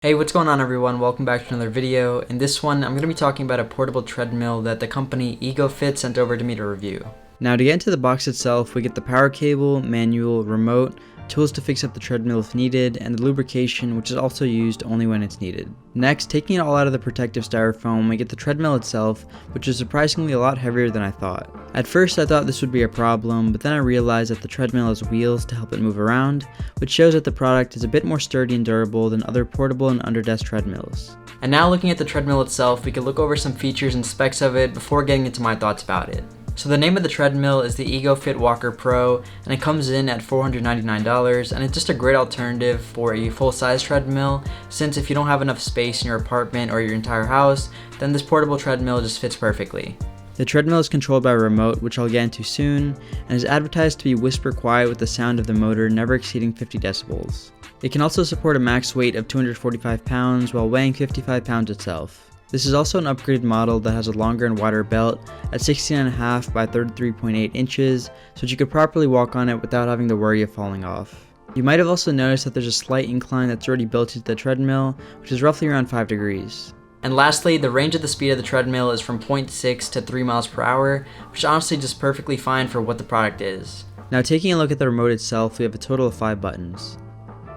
Hey, what's going on everyone? Welcome back to another video. In this one, I'm going to be talking about a portable treadmill that the company Egofit sent over to me to review. Now to get into the box itself, we get the power cable, manual, remote, tools to fix up the treadmill if needed, and the lubrication, which is also used only when it's needed. Next, taking it all out of the protective styrofoam, we get the treadmill itself, which is surprisingly a lot heavier than I thought. At first I thought this would be a problem, but then I realized that the treadmill has wheels to help it move around, which shows that the product is a bit more sturdy and durable than other portable and under-desk treadmills. And now looking at the treadmill itself, we can look over some features and specs of it before getting into my thoughts about it. So the name of the treadmill is the Egofit Walker Pro, and it comes in at $499, and it's just a great alternative for a full-size treadmill, since if you don't have enough space in your apartment or your entire house, then this portable treadmill just fits perfectly. The treadmill is controlled by a remote, which I'll get into soon, and is advertised to be whisper quiet with the sound of the motor never exceeding 50 decibels. It can also support a max weight of 245 pounds while weighing 55 pounds itself. This is also an upgraded model that has a longer and wider belt at 16.5 by 33.8 inches, so that you could properly walk on it without having to worry of falling off. You might have also noticed that there's a slight incline that's already built into the treadmill, which is roughly around 5 degrees. And lastly, the range of the speed of the treadmill is from 0.6 to 3 miles per hour, which is honestly just perfectly fine for what the product is. Now taking a look at the remote itself, we have a total of 5 buttons.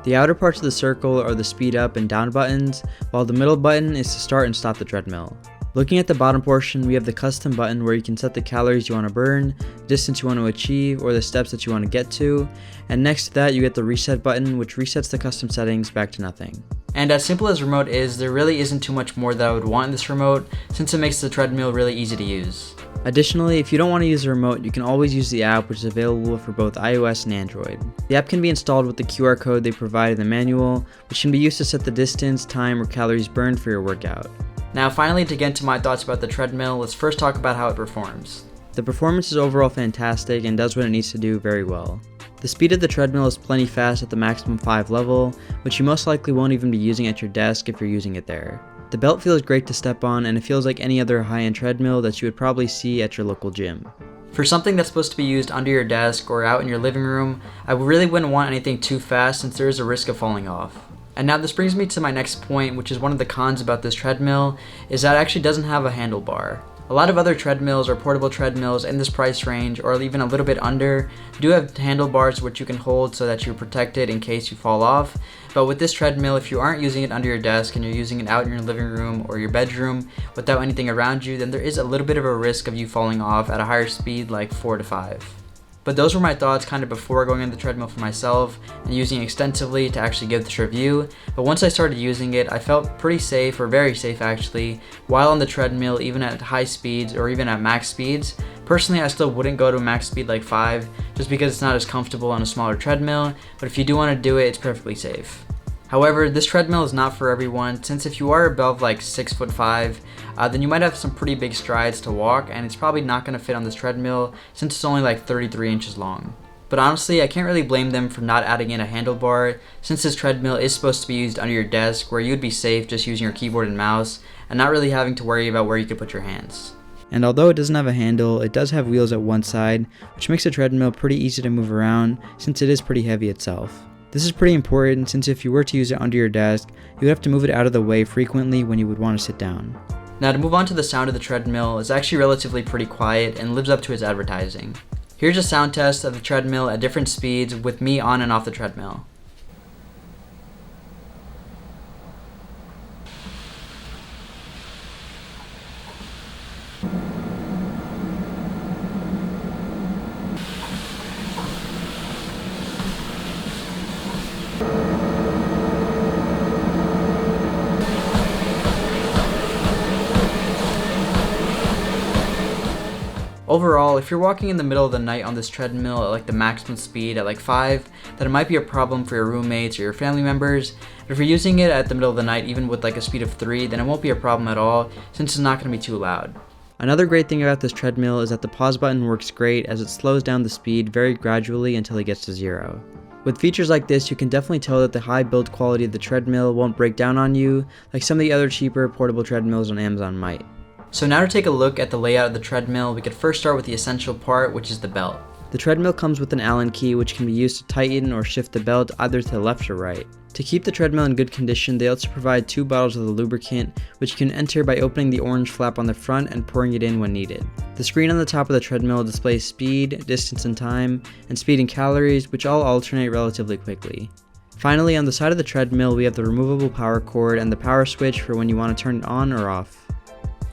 The outer parts of the circle are the speed up and down buttons, while the middle button is to start and stop the treadmill. Looking at the bottom portion, we have the custom button where you can set the calories you want to burn, the distance you want to achieve, or the steps that you want to get to, and next to that you get the reset button, which resets the custom settings back to nothing. And as simple as remote is, there really isn't too much more that I would want in this remote, since it makes the treadmill really easy to use. Additionally, if you don't want to use the remote, you can always use the app, which is available for both iOS and Android. The app can be installed with the QR code they provide in the manual, which can be used to set the distance, time, or calories burned for your workout. Now finally, to get into my thoughts about the treadmill, let's first talk about how it performs. The performance is overall fantastic and does what it needs to do very well. The speed of the treadmill is plenty fast at the maximum 5 level, which you most likely won't even be using at your desk if you're using it there. The belt feels great to step on, and it feels like any other high-end treadmill that you would probably see at your local gym. For something that's supposed to be used under your desk or out in your living room, I really wouldn't want anything too fast since there is a risk of falling off. And now this brings me to my next point, which is one of the cons about this treadmill, is that it actually doesn't have a handlebar. A lot of other treadmills or portable treadmills in this price range, or even a little bit under, do have handlebars which you can hold so that you're protected in case you fall off. But with this treadmill, if you aren't using it under your desk and you're using it out in your living room or your bedroom without anything around you, then there is a little bit of a risk of you falling off at a higher speed, like 4 to 5. But those were my thoughts kind of before going on the treadmill for myself and using it extensively to actually give this review. But once I started using it, I felt pretty safe, or very safe actually, while on the treadmill, even at high speeds or even at max speeds. Personally, I still wouldn't go to a max speed like 5, just because it's not as comfortable on a smaller treadmill, but if you do want to do it, it's perfectly safe. However, this treadmill is not for everyone, since if you are above like 6'5", then you might have some pretty big strides to walk, and it's probably not going to fit on this treadmill since it's only like 33 inches long. But honestly, I can't really blame them for not adding in a handlebar, since this treadmill is supposed to be used under your desk where you'd be safe just using your keyboard and mouse and not really having to worry about where you could put your hands. And although it doesn't have a handle, it does have wheels at one side, which makes the treadmill pretty easy to move around since it is pretty heavy itself. This is pretty important since if you were to use it under your desk, you would have to move it out of the way frequently when you would want to sit down. Now to move on to the sound of the treadmill, it's actually relatively pretty quiet and lives up to its advertising. Here's a sound test of the treadmill at different speeds with me on and off the treadmill. Overall, if you're walking in the middle of the night on this treadmill at like the maximum speed at like 5, then it might be a problem for your roommates or your family members. But if you're using it at the middle of the night even with like a speed of 3, then it won't be a problem at all since it's not going to be too loud. Another great thing about this treadmill is that the pause button works great as it slows down the speed very gradually until it gets to 0. With features like this, you can definitely tell that the high build quality of the treadmill won't break down on you like some of the other cheaper portable treadmills on Amazon might. So now to take a look at the layout of the treadmill, we could first start with the essential part, which is the belt. The treadmill comes with an Allen key which can be used to tighten or shift the belt either to the left or right. To keep the treadmill in good condition, they also provide 2 bottles of the lubricant, which you can enter by opening the orange flap on the front and pouring it in when needed. The screen on the top of the treadmill displays speed, distance and time, and speed and calories, which all alternate relatively quickly. Finally, on the side of the treadmill, we have the removable power cord and the power switch for when you want to turn it on or off.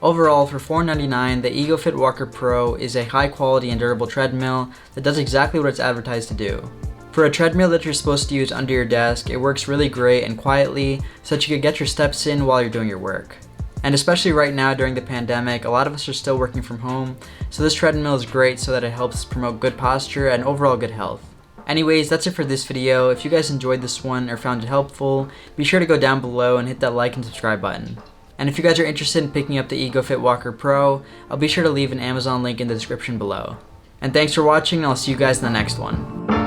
Overall, for $4.99, the Egofit Walker Pro is a high quality and durable treadmill that does exactly what it's advertised to do. For a treadmill that you're supposed to use under your desk, it works really great and quietly so that you can get your steps in while you're doing your work. And especially right now during the pandemic, a lot of us are still working from home, so this treadmill is great so that it helps promote good posture and overall good health. Anyways, that's it for this video. If you guys enjoyed this one or found it helpful, be sure to go down below and hit that like and subscribe button. And if you guys are interested in picking up the Egofit Walker Pro, I'll be sure to leave an Amazon link in the description below. And thanks for watching, and I'll see you guys in the next one.